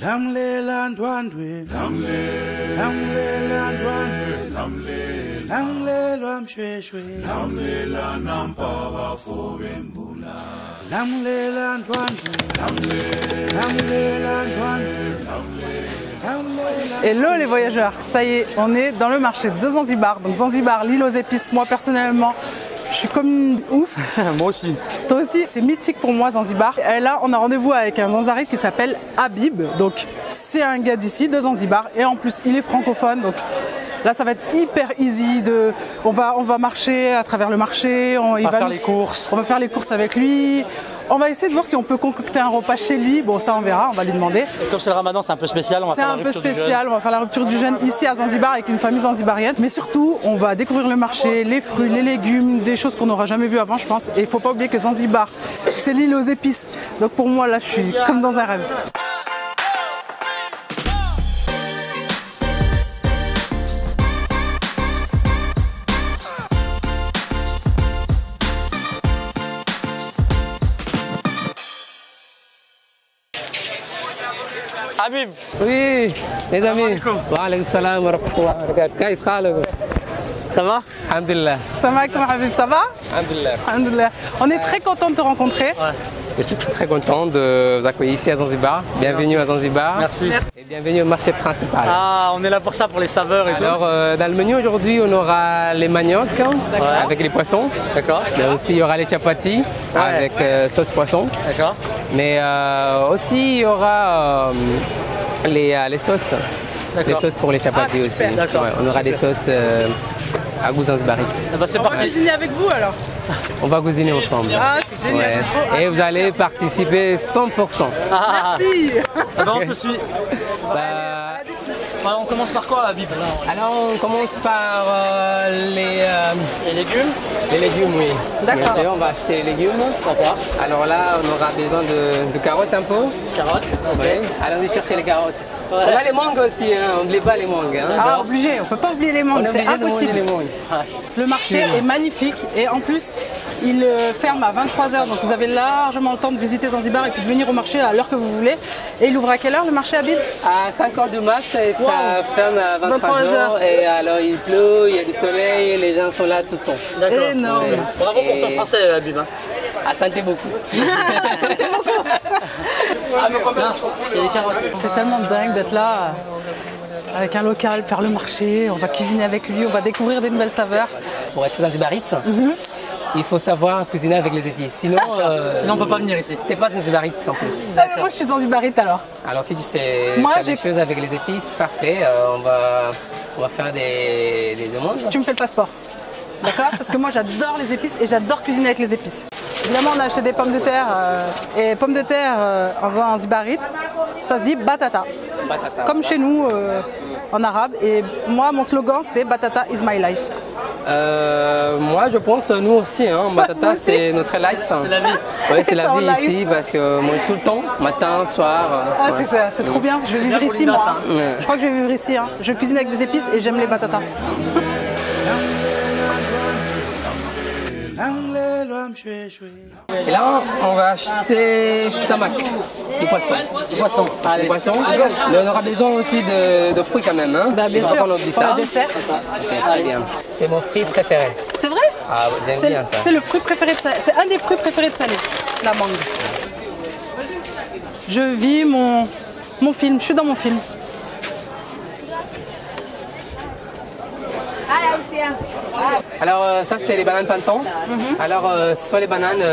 Hello les voyageurs, ça y est, on est dans le marché de Zanzibar. Donc Zanzibar, l'île aux épices, moi personnellement, je suis comme une ouf. Moi aussi. Toi aussi, c'est mythique pour moi Zanzibar. Et là, on a rendez-vous avec un Zanzarite qui s'appelle Habib. Donc c'est un gars d'ici, de Zanzibar. Et en plus, il est francophone. Donc là, ça va être hyper easy. On va marcher à travers le marché. On va faire les courses. On va faire les courses avec lui. On va essayer de voir si on peut concocter un repas chez lui. Bon, ça on verra, on va lui demander. Et comme c'est le ramadan, c'est un peu spécial. C'est un peu spécial, on va faire la rupture du jeûne ici à Zanzibar avec une famille zanzibarienne. Mais surtout, on va découvrir le marché, les fruits, les légumes, des choses qu'on n'aura jamais vues avant, je pense. Et il ne faut pas oublier que Zanzibar, c'est l'île aux épices. Donc pour moi, là, je suis comme dans un rêve. Habib. Oui, mes amis. Wa alaykoum salam wa rahmatullahi wa barakatuh. Ça va? Alhamdulillah. Salam alaikum Habib, ça va? Alhamdulillah. Alhamdulillah. On est très content de te rencontrer. Ouais. Je suis très content de vous accueillir ici à Zanzibar. Bienvenue à Zanzibar. Merci. Et bienvenue au marché principal. Ah, on est là pour ça, pour les saveurs et tout. Alors, dans le menu aujourd'hui, on aura les maniocs avec les poissons. D'accord. Mais aussi, il y aura les chapatis avec sauce poisson. D'accord. Mais aussi, il y aura les sauces. Les sauces pour les chapatis aussi. Ouais, on aura des sauces à goût zanzibarite. Ah bah c'est On parti. va cuisiner avec vous alors. On va cuisiner ensemble. Ah, c'est génial. Ouais. Et vous allez participer 100%. Merci. Ah bah on te suit. Alors on commence par quoi, Habib? Alors on commence par les légumes. Les légumes, oui. D'accord. Bien sûr, on va acheter les légumes. D'accord. Alors là, on aura besoin de carottes un peu. Carottes. Ok. Ouais. Allons-y chercher les carottes. On a les mangues aussi, hein. N'oubliez pas les mangues. Hein. Ah, obligé, on ne peut pas oublier les mangues, c'est impossible. Les mangues. Le marché est magnifique et en plus, il ferme à 23 h, donc vous avez largement le temps de visiter Zanzibar et puis de venir au marché à l'heure que vous voulez. Et il ouvre à quelle heure le marché, Habib? À 5 h du mat et ça ferme à 23 h. Et alors il pleut, il y a du soleil, les gens sont là tout le temps. D'accord. Énorme. Bravo pour ton français, Habib. Ah, santé beaucoup. Ah, mais combien? Il y a des carottes. C'est tellement dingue d'être là avec un local, faire le marché, on va cuisiner avec lui, on va découvrir des nouvelles saveurs. Pour être zanzibarite, il faut savoir cuisiner avec les épices. Sinon, Sinon on peut pas venir ici. t'es pas zanzibarite en plus. Ah, mais moi je suis zanzibarite alors. Alors si tu sais Moi, faire des choses avec les épices, parfait. On va faire des demandes. Tu me fais le passeport. D'accord? Parce que moi j'adore les épices et j'adore cuisiner avec les épices. Évidemment on a acheté des pommes de terre et pommes de terre en zanzibarite, ça se dit batata. Batata. Comme chez nous en arabe. Et moi mon slogan c'est batata is my life. Moi je pense nous aussi, hein, batata c'est notre life. C'est la vie. Oui, c'est la C'est en vie life. ici parce que moi tout le temps, matin, soir. Ah, ouais. c'est trop bien, je vais vivre pour ici moi. l'INAS, hein. Ouais. Je crois que je vais vivre ici. Hein. Je cuisine avec des épices et j'aime les batatas. Et là on va acheter samak, du poisson. Du poisson. Ah, des poissons. Mais on aura besoin aussi de fruits quand même. Hein. Bah, bien Faut sûr, pas qu'on oublie pour ça. le dessert. Ok, très bien. C'est mon fruit préféré. C'est vrai? Ah, j'aime bien ça. C'est le fruit préféré de Salé. C'est un des fruits préférés de Salé, la mangue. Je vis mon film, je suis dans mon film. Alors ça c'est les bananes pantan. Alors ce sont les bananes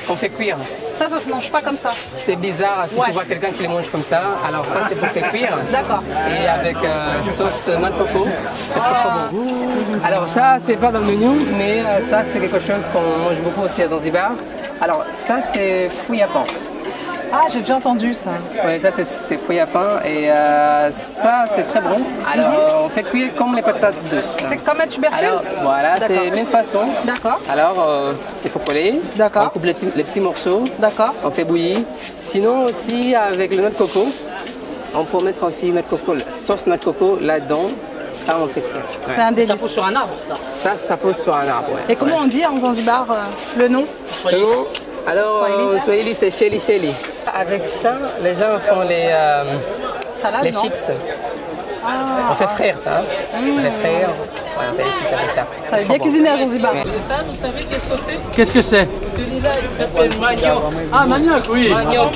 qu'on fait cuire. Ça se mange pas comme ça. C'est bizarre si tu vois quelqu'un qui les mange comme ça. Alors ça c'est pour faire cuire. D'accord. Et avec sauce noix de coco. C'est trop bon. Alors ça c'est pas dans le menu, mais ça c'est quelque chose qu'on mange beaucoup aussi à Zanzibar. Alors ça c'est fruits à pain. Ah, j'ai déjà entendu ça. Oui, ça c'est fruits à pain et ça c'est très bon. Alors on fait cuire comme les patates douces. C'est comme un tubercule? Alors voilà, c'est la même façon. D'accord. Alors il faut coller. D'accord. On coupe les petits morceaux. D'accord. On fait bouillir. Sinon aussi avec le noix de coco, on peut mettre aussi noix de coco, sauce noix de coco là-dedans. Là on fait cuire. Ouais. C'est un délice. Ça pousse sur un arbre, ça. Ça pousse sur un arbre. Ouais. Et comment on dit en Zanzibar le nom? Soyez. Alors, Swahili. Swahili c'est Shelly Shelly. Avec ça, les gens font salade, Les non? chips. On fait frire ça. On fait frire. Ouais, on fait les chips avec ça. Ça veut bien cuisiner à Zanzibar. Ouais. Et ça, vous savez qu'est-ce que c'est? Qu'est-ce que c'est? Celui-là, il s'appelle manioc. Ah, manioc, oui. Manioc,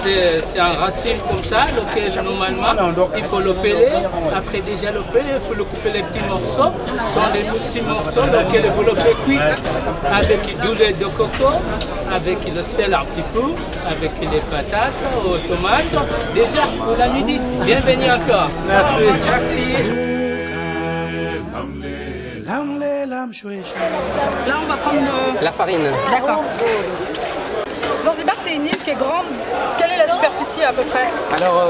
c'est un racine comme ça, lequel normalement, il faut le peler. Après déjà le peler, il faut le couper les petits morceaux. Ce sont les petits morceaux lesquels vous le faites cuire avec du lait de coco, avec le sel un petit peu, avec les patates, aux tomates. Déjà, pour la midi, bienvenue encore. Merci. Merci. Là, on va prendre le... La farine. D'accord. Zanzibar, c'est une île qui est grande. Quelle est la superficie à peu près? Alors,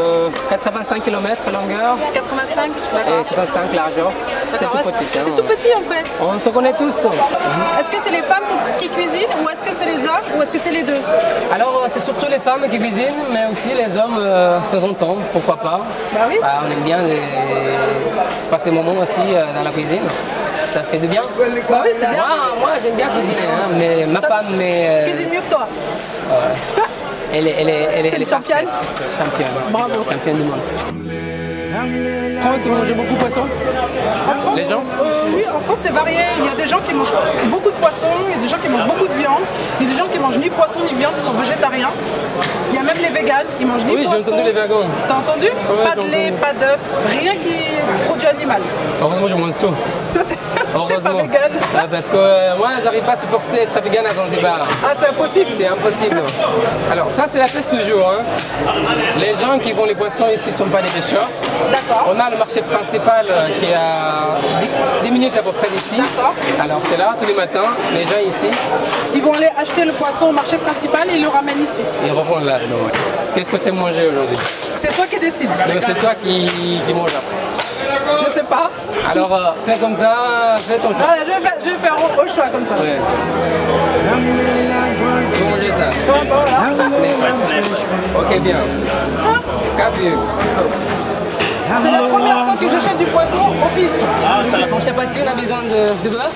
85 km longueur 85, et d'accord. 65 largeur. C'est D'accord, tout ouais, petit. c'est hein. tout petit en fait. On se connaît tous. Est-ce que c'est les femmes qui cuisinent ou est-ce que c'est les hommes ou est-ce que c'est les deux? Alors, c'est surtout les femmes qui cuisinent, mais aussi les hommes de temps en temps, pourquoi pas. Bah oui. Bah, on aime bien passer un moment aussi dans la cuisine. Ça fait du bien. Bah oui, c'est bien. Moi j'aime bien cuisiner, hein, mais ma femme, Cuisine mieux que toi. elle est C'est une championne. parfaite. Championne. Bravo. Championne du monde. France, ils mangent beaucoup de poissons. Les gens Oui, en France c'est varié. Il y a des gens qui mangent beaucoup de poissons, il y a des gens qui mangent beaucoup de viande, il y a des gens qui mangent ni poisson ni viande, qui sont végétariens. Il y a même les véganes, ils mangent ni Oui, j'ai poisson. entendu les végans. T'as entendu? Pas de j'ai lait, entendu. pas d'œuf, rien qui est produit animal. Heureusement, je mange tout. Toi, t'es pas Heureusement. végane. Ah, parce que moi, j'arrive pas à supporter être vegan à Zanzibar. Ah, c'est impossible. C'est impossible. Alors, ça, c'est la pêche du jour. Hein. Les gens qui font les poissons ici ne sont pas des pêcheurs. D'accord. On a le marché principal qui est à 10 minutes à peu près d'ici. D'accord. Alors, c'est là tous les matins. Les gens ici, Ils vont aller acheter le poisson au marché principal et ils le ramènent ici. ils revendent là. Donc, qu'est-ce que tu aimes manger aujourd'hui? C'est toi qui décides. Donc, c'est toi qui manges après. Je sais pas. Alors, fais comme ça, fais ton choix. Ah, je vais faire au choix comme ça. Ouais. Vous mangez ça. Ok, bien. Cavier. C'est la première fois que j'achète du poisson au pif. Pour chapati, on a besoin de beurre.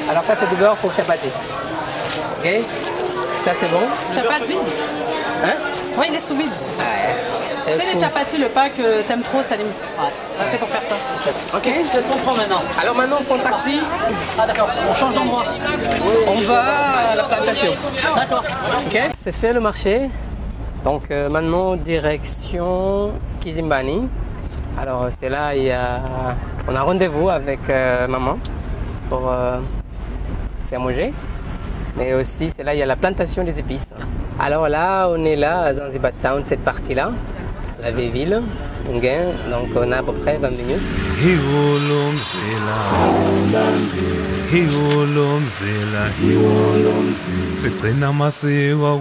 Alors ça, c'est du beurre pour chapati. Ok. Ça, c'est bon. Chapati. Hein? Oui, il est sous vide. Ouais. C'est les chapatis, le pain que t'aimes trop, Salim. C'est pour faire ça. Qu'est-ce qu'on prend maintenant? Alors maintenant, on prend le taxi. Ah, d'accord. On change d'endroit. On va à la plantation. D'accord. Ok. C'est fait le marché. Donc maintenant, direction Kizimbani. Alors c'est là, on a rendez-vous avec maman pour faire manger. Mais aussi, c'est là, il y a la plantation des épices. Alors là, on est là à Zanzibar Town, cette partie-là, la vieille ville, Nguyen. Donc on a à peu près 20 minutes. Sigcina amasiko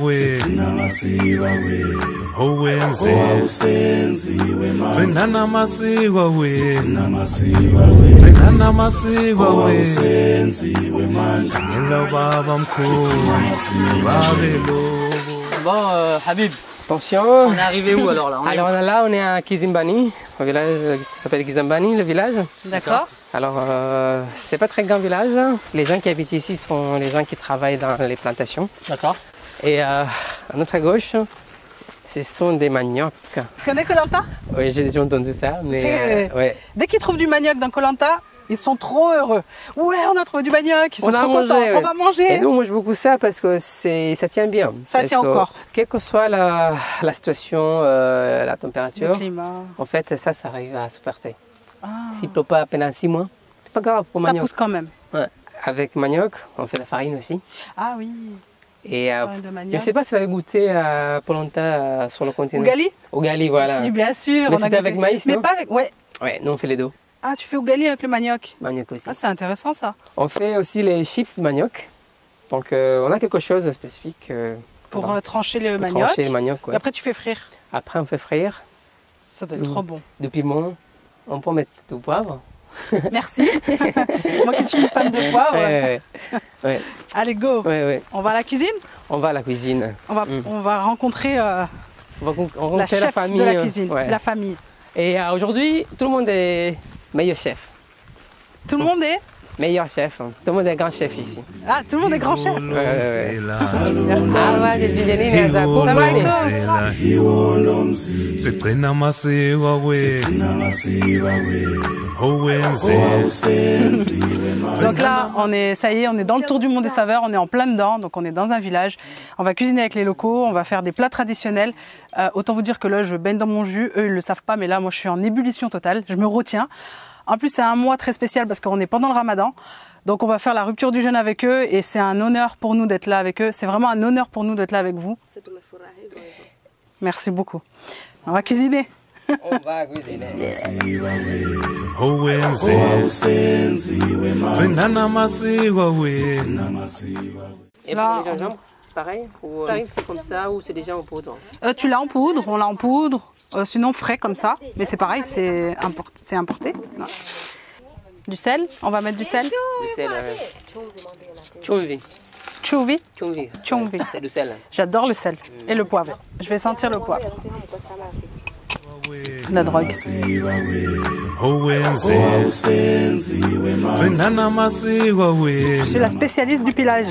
owenze gcina namasiko gcina namasiko khangela baba mkhulu babelo. Bon, Habib, Attention. on est arrivé où alors là? Alors là, on est à Kizimbani, au village qui s'appelle Kizimbani, le village. D'accord. Alors, c'est pas très grand village. Les gens qui habitent ici sont les gens qui travaillent dans les plantations. D'accord. Et à notre gauche, ce sont des maniocs. Tu connais Koh Lanta? Oui, j'ai déjà entendu ça, mais C'est- ouais. Dès qu'ils trouvent du manioc dans Koh Lanta, ils sont trop heureux. Ouais, on a trouvé du manioc, ils sont On a trop mangé, contents. ouais. On va manger. Et nous, on mange beaucoup ça parce que ça tient bien. Ça Parce tient que, encore. Quelle que soit la situation, la Le température, climat. en fait, ça arrive à supporter. Ah, S'il ne pleut pas pendant 6 mois, c'est pas grave pour ça manioc. pousse quand même. Ouais. Avec manioc, on fait la farine aussi. Ah oui. Et Farine de je manioc. ne sais pas si vous avez goûté à Polenta sur le continent. Ougali? Ougali, voilà. Si, bien sûr. Mais on a c'était goûté. avec maïs, Mais non? pas avec. Ouais. Ouais, nous on fait les deux. Ah, tu fais ougali avec le manioc. Manioc aussi. Ah, c'est intéressant ça. On fait aussi les chips de manioc. Donc on a quelque chose de spécifique Pour voilà, trancher le pour manioc. trancher le manioc. Et Ouais. après, tu fais frire. Après, on fait frire Ça doit être trop bon. du piment. On peut mettre du poivre. Merci. Moi qui suis une fan de poivre. Ouais, ouais, Allez, go. ouais, ouais. On va à la cuisine. On va à la cuisine. On va rencontrer On va la rencontrer chef la famille. de la cuisine, ouais. la famille. Et aujourd'hui, tout le monde est meilleur chef. Tout le monde est Meilleur chef. Tout le monde est grand chef ici. Ah, tout le monde est grand chef. Iwolomzela, Ça iwolomzela, sigcina amasiko akwethu, owenze. Donc là, ça y est, on est dans le tour du monde des saveurs, on est en plein dedans, donc on est dans un village. On va cuisiner avec les locaux, on va faire des plats traditionnels. Autant vous dire que là, je baigne dans mon jus, eux ils le savent pas, mais là, moi je suis en ébullition totale, je me retiens. En plus, c'est un mois très spécial parce qu'on est pendant le ramadan. Donc on va faire la rupture du jeûne avec eux et c'est un honneur pour nous d'être là avec eux. C'est vraiment un honneur pour nous d'être là avec vous. Merci beaucoup. On va cuisiner. On va cuisiner. Et Là, pour les gingembre, pareil ou c'est comme ça ou c'est déjà en poudre? tu l'as en poudre, on l'a en poudre. Sinon frais comme ça, mais c'est pareil, c'est importé. Non. Du sel, on va mettre du sel. Du sel. Chumvi. Chouvi, Chumvi. chumvi. C'est du sel. J'adore le sel et le poivre. Je vais sentir le poivre. La drogue. Je suis la spécialiste du pilage.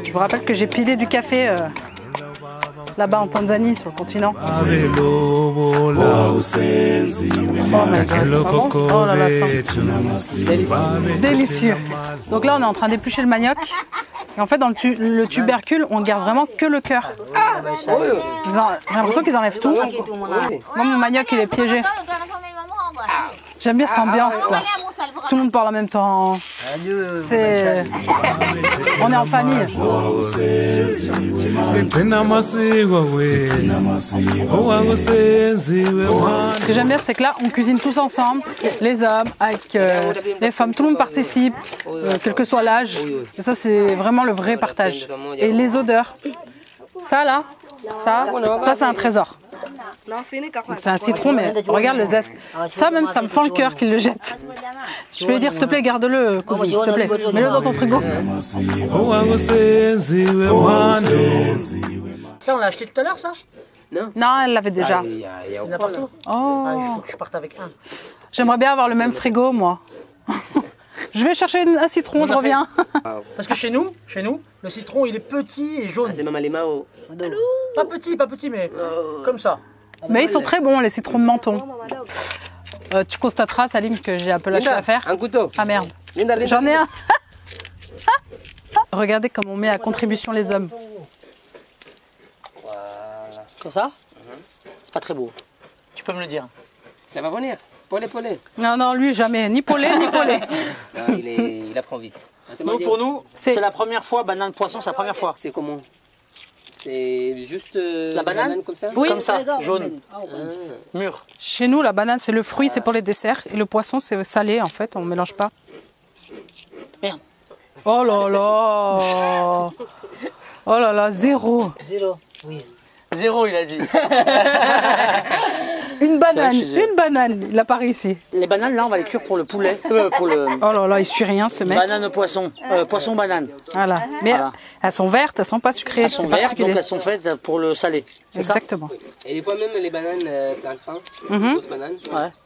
Je vous rappelle que j'ai pilé du café là-bas en Tanzanie, sur le continent. Oh là là, ça. Délicieux. Donc là, on est en train d'éplucher le manioc. Et en fait, dans le tubercule, on garde vraiment que le cœur. J'ai l'impression qu'ils enlèvent tout. Moi, mon manioc, il est piégé. J'aime bien cette ambiance là. Tout le monde parle en même temps. On est en famille. Ce que j'aime bien, c'est que là, on cuisine tous ensemble, les hommes, avec les femmes, tout le monde participe, quel que soit l'âge. Et ça, c'est vraiment le vrai partage. Et les odeurs, ça là, ça c'est un trésor. C'est un citron, mais regarde le zeste. Ça même, ça me fend le cœur qu'il le jette. Je vais lui dire, s'il te plaît, garde-le, cousine, s'il te plaît. Mets-le dans ton frigo. Ça, on l'a acheté tout à l'heure, ça? Non, elle l'avait déjà. Il y a Il y en a partout? Oh. Ah, il faut que je parte avec un. J'aimerais bien avoir le même frigo, moi. Je vais chercher un citron, je reviens. Parce que chez nous, le citron, il est petit et jaune. C'est même les mains au... Pas petit, mais comme ça. Mais ils sont très bons, les citrons de menton. Tu constateras, Salim, que j'ai un peu lâché l'affaire. Un couteau. Ah merde. J'en ai un. Regardez comme on met à contribution les hommes. Comme ça? C'est pas très beau. Tu peux me le dire. Ça va venir. Polé. Non, non, lui, jamais. Ni polé, ni polé. Non, il apprend vite. Nous, pour nous, c'est la première fois, banane poisson, c'est la première fois. C'est comment? C'est juste la banane comme ça? Oui. Comme ça, jaune, mûr. Chez nous, la banane, c'est le fruit, c'est pour les desserts. Et le poisson, c'est salé, en fait. On ne mélange pas. Merde. Oh là là. Oh là là, zéro. Zéro, oui. Zéro, il a dit. Une banane, il n'a pas réussi. Les bananes, là, on va les cuire pour le poulet. Oh là là, il suit rien, ce mec. Banane au poisson. Poisson banane. Voilà. Mais Voilà. elles sont vertes, elles sont pas sucrées. Elles sont c'est vertes, particulier. donc elles sont faites pour le salé. C'est ça? Exactement. Et des fois même les bananes plein de fin, grosses bananes,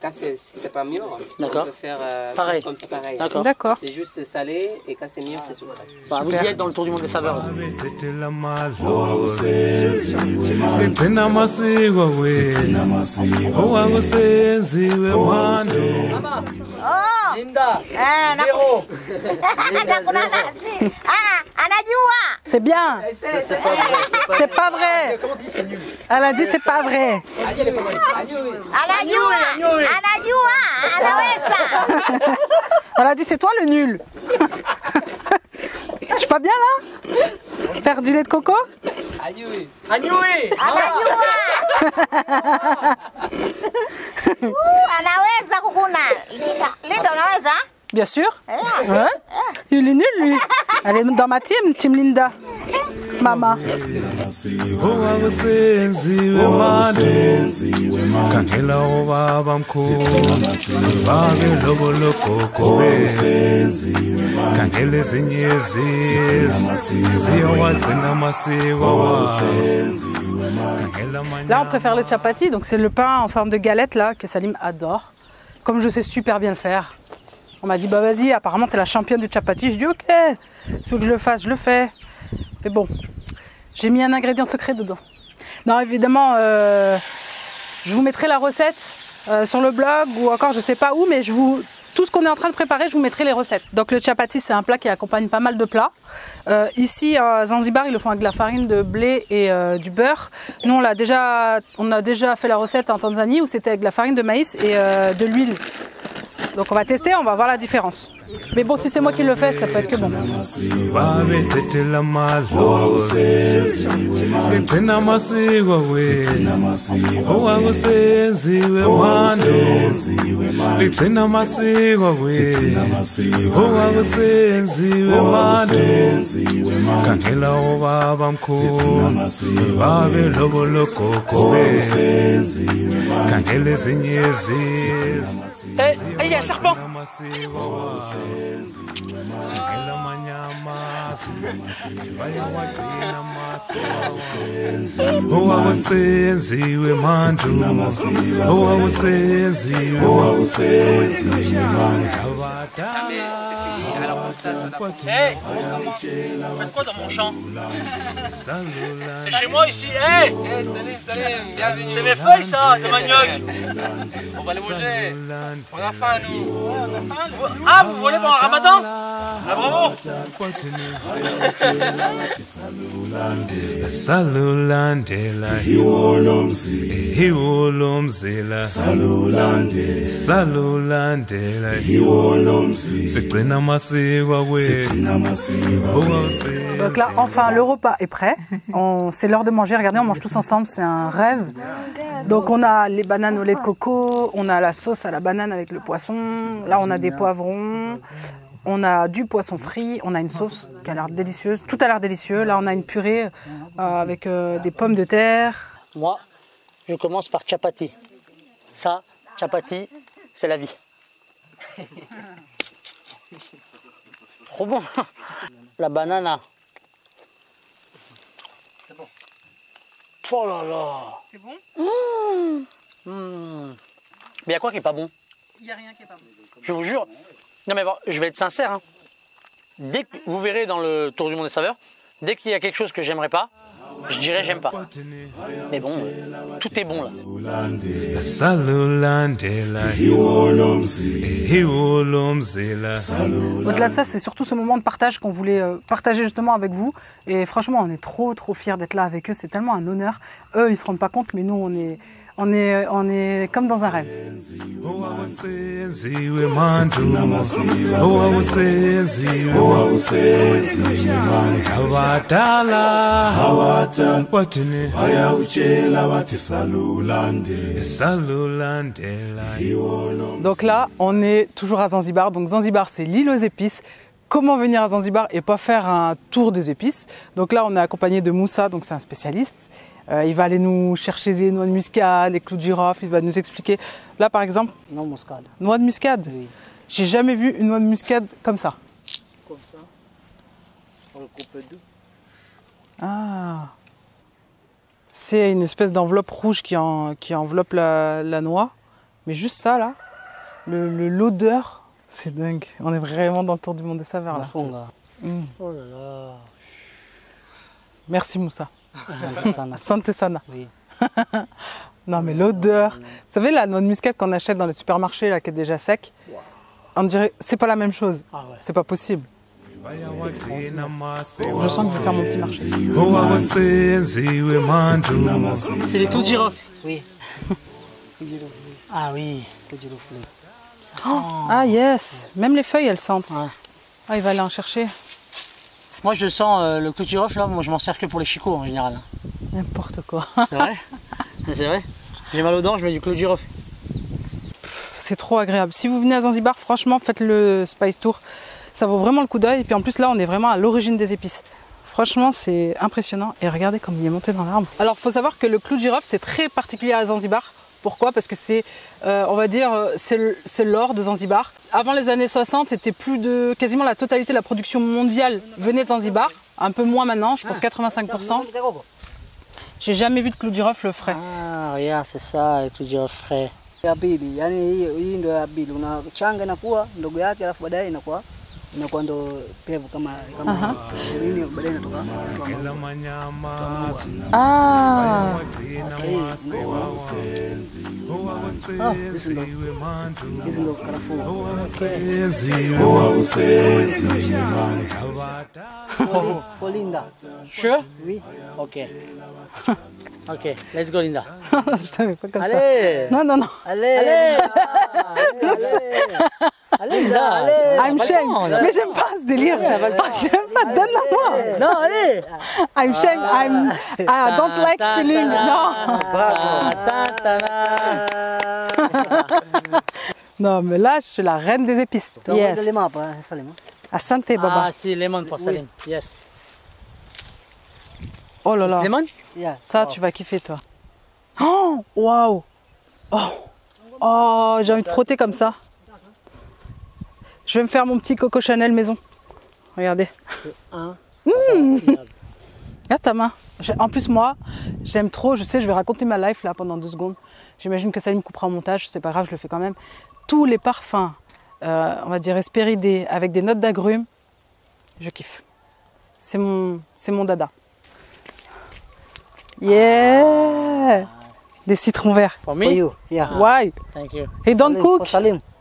quand si c'est pas mûr, on peut faire pareil. comme ça pareil. D'accord. D'accord. C'est juste salé et quand c'est mûr, c'est sucré. Bah, vous y êtes dans le tour du monde des saveurs. Linda, zéro. C'est bien. C'est pas vrai. Comment on dit c'est nul? Elle a dit c'est pas vrai. Elle a dit c'est toi le nul. Je suis pas bien là? Faire du lait de coco? Anoué. Bien sûr. Ouais. Il est nul lui. Elle est dans ma team Linda. Maman. Là, on préfère le chapati, donc c'est le pain en forme de galette là que Salim adore. Comme je sais super bien le faire. On m'a dit bah vas-y, apparemment t'es la championne du chapati. Je dis ok, si que je le fasse, je le fais. Mais bon, j'ai mis un ingrédient secret dedans. Non évidemment, je vous mettrai la recette sur le blog ou encore je sais pas où, mais tout ce qu'on est en train de préparer, je vous mettrai les recettes. Donc le chapati, c'est un plat qui accompagne pas mal de plats. Ici à Zanzibar, ils le font avec de la farine de blé et du beurre. Nous, on a déjà fait la recette en Tanzanie où c'était avec de la farine de maïs et de l'huile. Donc on va tester, on va voir la différence. Mais bon, si c'est moi qui le fais, ça peut être que bon. Eh, il y a un serpent. Hey, faites quoi dans mon champ? C'est chez moi ici, hey. C'est mes feuilles ça, de manioc. On va les manger. On a faim nous. Ah, vous volez pendant le ramadan? Ah, bravo. Salulandela hiwolomzela salulandela sigcina amasiko awethu. Donc là, enfin, le repas est prêt. C'est l'heure de manger. Regardez, on mange tous ensemble. C'est un rêve. Donc on a les bananes au lait de coco, on a la sauce à la banane avec le poisson. Là, on a des poivrons. On a du poisson frit, on a une sauce qui a l'air délicieuse. Tout a l'air délicieux. Là, on a une purée avec des pommes de terre. Moi, je commence par chapati. Ça, chapati, c'est la vie. Trop bon. La banane. C'est bon. Oh là là. C'est bon? Mais il y a quoi qui est pas bon? Il n'y a rien qui est pas bon. Je vous jure. Non mais bon, je vais être sincère. Hein. Dès que vous verrez dans le tour du monde des saveurs, dès qu'il y a quelque chose que j'aimerais pas, je dirais j'aime pas. Mais bon, tout est bon là. Au-delà de ça, c'est surtout ce moment de partage qu'on voulait partager justement avec vous. Et franchement, on est trop fiers d'être là avec eux. C'est tellement un honneur. Eux, ils se rendent pas compte, mais nous, on est comme dans un rêve. Donc là, on est toujours à Zanzibar. Donc Zanzibar, c'est l'île aux épices. Comment venir à Zanzibar et pas faire un tour des épices? Donc là, on est accompagné de Moussa, donc c'est un spécialiste. Il va aller nous chercher des noix de muscade, les clous de girofle, il va nous expliquer. Là, par exemple, Non, muscade. noix de muscade. Oui. J'ai jamais vu une noix de muscade comme ça. Comme ça. On le coupe deux. Ah. C'est une espèce d'enveloppe rouge qui enveloppe la noix. Mais juste ça, là, l'odeur, c'est dingue. On est vraiment dans le tour du monde des saveurs, là. Mm. Oh là là. Merci, Moussa. Sana. Santé sana. Oui. Non mais l'odeur. Vous savez la noix de muscade qu'on achète dans les supermarchés là qui est déjà sec. On dirait c'est pas la même chose. Ah ouais. C'est pas possible. Je sens que je vais faire mon petit marché. C'est les clous de girofle. Oui. Ah oui, clous de girofle. Ça sent. Ah yes. Même les feuilles elles sentent. Ouais. Ah il va aller en chercher. Moi je sens le clou de girofle là, moi je m'en sers que pour les chicots en général. N'importe quoi. C'est vrai? C'est vrai? J'ai mal aux dents, je mets du clou de girofle. C'est trop agréable. Si vous venez à Zanzibar, franchement faites le Spice Tour. Ça vaut vraiment le coup d'œil. Et puis en plus là on est vraiment à l'origine des épices. Franchement c'est impressionnant. Et regardez comme il est monté dans l'arbre. Alors il faut savoir que le clou de girofle c'est très particulier à Zanzibar. Pourquoi? Parce que c'est, on va dire, c'est l'or de Zanzibar. Avant les années 60, c'était quasiment la totalité de la production mondiale venait de Zanzibar. Un peu moins maintenant, je pense 85%. J'ai jamais vu de clou de girofle frais. Ah regarde, c'est ça, le clou de girofle frais. Ya pili, yani hii ndio ya pili. Unachanga inakuwa ndogo yake, alafu baadaye inakuwa ndo pevu kama nini, baadaye inatoka. kela manyama Hizi ndio karafuu. Linda. Sure? Oui. Ok. Ok, let's go Linda. Je t'avais pas comme ça. Allez. Non, non, non. Allez. Allez Linda. I'm shame. Mais j'aime pas ce délire. J'aime pas. Donne-moi. Non, allez. I'm shame. I don't like feeling. Non. Non, mais là, je suis la reine des épices. Yes. Asante, Baba. Ah, si, lemon pour Salim. Yes. Oh là là. Lemon? Ça, tu vas kiffer, toi. Oh, waouh. Oh, j'ai envie de frotter comme ça. Je vais me faire mon petit Coco Chanel maison. Regardez. Regarde ta main. En plus, moi, j'aime trop. Je sais, je vais raconter ma life là pendant 2 secondes. J'imagine que Salim coupera au montage. C'est pas grave, je le fais quand même. Tous les parfums, on va dire espéridés, avec des notes d'agrumes, je kiffe. C'est mon dada. Yeah! Des citrons verts. For me? Yeah. Why? Thank you. He don't cook.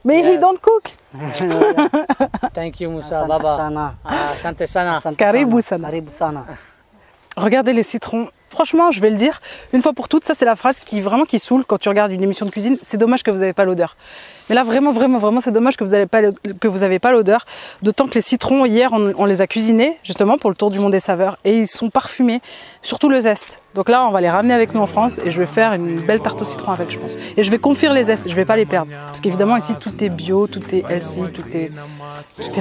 Mais he don't cook. Thank you Moussa, Baba. Sana. Asante sana. Karibu sana. Karibu sana. Regardez les citrons. Franchement, je vais le dire, une fois pour toutes, ça c'est la phrase qui saoule quand tu regardes une émission de cuisine. C'est dommage que vous n'avez pas l'odeur. Mais là, vraiment, c'est dommage que vous n'avez pas l'odeur. D'autant que les citrons, hier, on les a cuisinés, justement, pour le tour du monde des saveurs. Et ils sont parfumés, surtout le zeste. Donc là, on va les ramener avec nous en France et je vais faire une belle tarte au citron avec, je pense. Et je vais confire les zestes, je ne vais pas les perdre. Parce qu'évidemment, ici, tout est bio, tout est healthy, tout est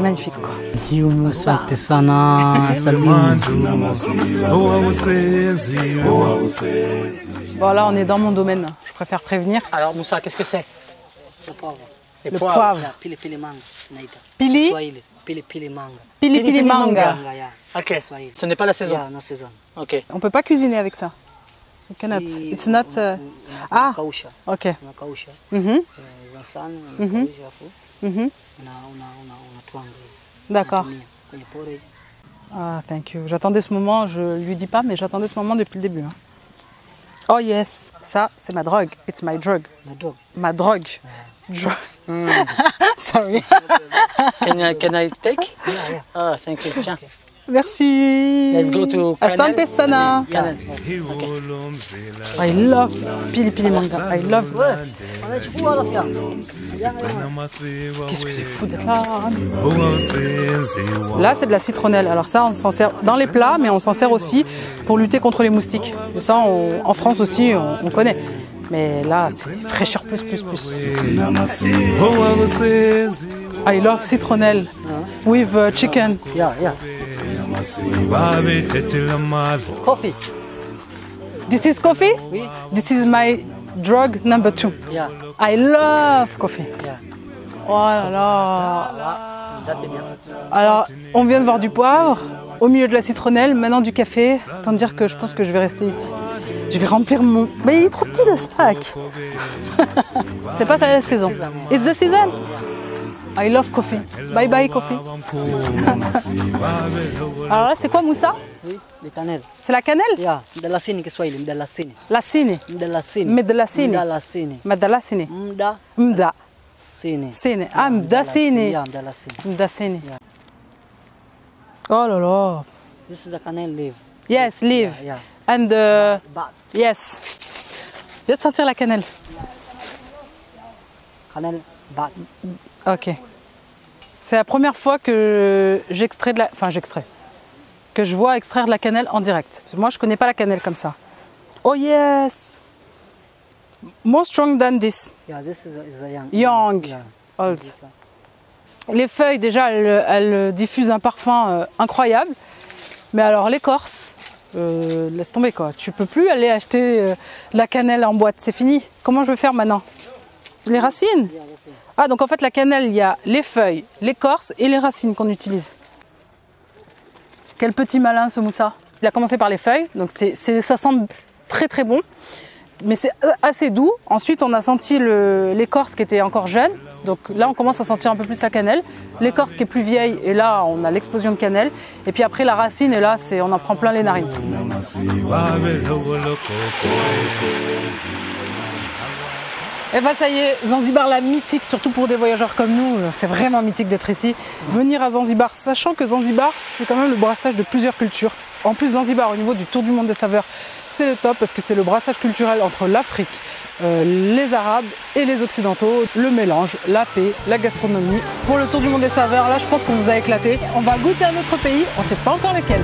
magnifique, quoi. Asante sana. Bon, là, on est dans mon domaine. Je préfère prévenir. Alors Moussa, qu'est-ce que c'est? Le poivre. Pili pili manga. Pili? Swahili. Pili pili manga. Pili pili manga. Ok, ce n'est pas la saison. Yeah, no saison. Ok. On peut pas cuisiner avec ça. You cannot. It's not. Ah. Kausha. Ok. Unakausha. Sana, unakausha afu. Unatwanga. D'accord. Kwenye porridge. Ah, thank you. J'attendais ce moment. Je lui dis pas, mais j'attendais ce moment depuis le début. Hein. Oh yes, ça c'est ma drogue. It's my drug. Ma drogue. Sorry. Can I take? Yeah. Ah, thank you. Tiens. Merci. Let's go to Asante sana. Canel. I love pili pili manga. I love. Qu'est-ce que c'est fou d'être là. Là, c'est de la citronnelle. Alors ça, on s'en sert dans les plats, mais on s'en sert aussi pour lutter contre les moustiques. Et ça, en France aussi, on connaît. Mais là, c'est fraîcheur plus. I love citronnelle with chicken. Yeah. Coffee. This is coffee? Oui. This is my drug number 2. Yeah. I love coffee. Yeah. Oh là là. Ça c'est bien. Alors, on vient de voir du poivre, au milieu de la citronnelle, maintenant du café. Autant dire que je pense que je vais rester ici. Je vais remplir mon... Mais il est trop petit le sac. C'est pas ça la saison. It's the season. I love coffee. Bye bye coffee. Alors là, c'est quoi Moussa? Oui, de cannelle. C'est la cannelle? Yeah, mdalasini Kiswahili, mdalasini. Lasini. Mdalasini. Mdalasini. Mdalasini. Madalasini. Mda. Sini. Sini. Ah, mdasini. Yeah, mdalasini. Mdasini. Oh là là. This is the cannelle leaf. Yes, leaf. Yeah. And But yes. Viens de sentir la cannelle. cannelle, but. Ok. C'est la première fois que que je vois extraire de la cannelle en direct. Moi, je connais pas la cannelle comme ça. Oh yes. More strong than this. Yeah, this is a young. Young. Yeah. Old. Les feuilles, déjà, elles diffusent un parfum incroyable. Mais alors, l'écorce, laisse tomber quoi. Tu peux plus aller acheter de la cannelle en boîte. C'est fini. Comment je vais faire maintenant? Les racines? Ah, donc en fait, la cannelle, il y a les feuilles, l'écorce et les racines qu'on utilise. Quel petit malin ce Moussa. Il a commencé par les feuilles, donc ça sent très très bon. mais c'est assez doux. Ensuite, on a senti l'écorce qui était encore jeune. Donc là, on commence à sentir un peu plus la cannelle. L'écorce qui est plus vieille, et là, on a l'explosion de cannelle. Et puis après, la racine, et là, on en prend plein les narines. Et bah ça y est, Zanzibar la mythique, surtout pour des voyageurs comme nous, c'est vraiment mythique d'être ici. Venir à Zanzibar, sachant que Zanzibar, c'est quand même le brassage de plusieurs cultures. En plus, Zanzibar, au niveau du tour du monde des saveurs, c'est le top parce que c'est le brassage culturel entre l'Afrique, les Arabes et les Occidentaux, le mélange, la paix, la gastronomie. Pour le tour du monde des saveurs, là, je pense qu'on vous a éclaté. On va goûter un autre pays, on ne sait pas encore lequel.